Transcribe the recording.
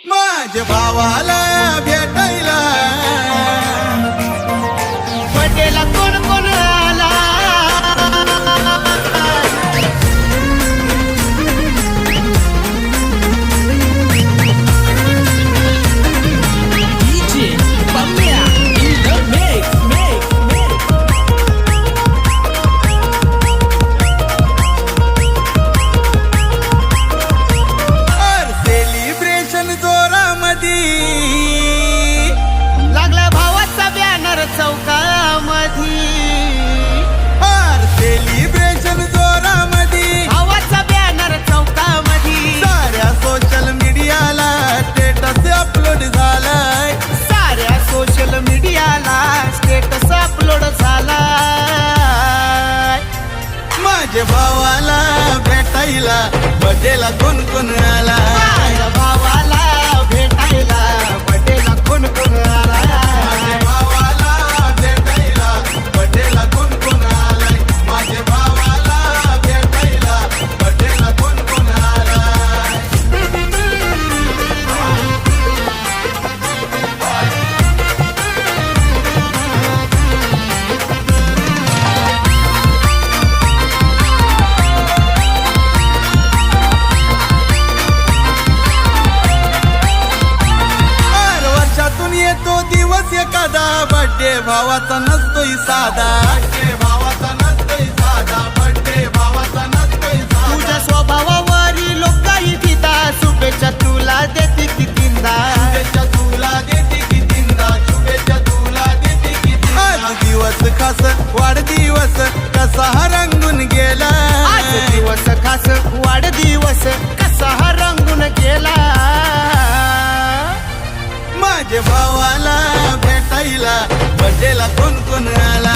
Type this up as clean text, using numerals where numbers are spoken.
माझ्या भावाला भेटायला बर्थडेला कोण कोण आला DJ Pamela in the mix. Celebration जोरामधी लागला भावाचा बॅनर चौकामधी सेलिब्रेशन जोरामधी भावाचा बॅनर चौकामधी साऱ्या सोशल मीडियाला स्टेटस अपलोड झालाय साऱ्या सोशल मीडियाला स्टेटस अपलोड झाला माझ्या भावाला भेटायला बर्थडेला कोण कोण आला माझ्या भावाला भेटायला बर्थडेला कोण कोण आला माझ्या भावाला भेटायला बर्थडेला कोण कोण आलाय माझ्या भावाला भेटायला बर्थडेला कोण कोण आलाय वर्षातून येतो दिवस एखादा बर्थडे भावाचा नसतोय साधा बर्थडे भावाचा नसतोय साधा बर्थडे भावाचा नसतोय साधा तुझ्या स्वभावावरील लोकही पिता शुभेच्छा तुला देते कितींदा शुभेच्छा तुला देते कितींदा शुभेच्छा तुला देते किती आज दिवस खास वाढदिवस कसा हा रंगून गेला आज दिवस खास वाढदिवस कसा हा रंगून गेला माझ्या भावाला भेटायला बर्थडेला कोण कोण आला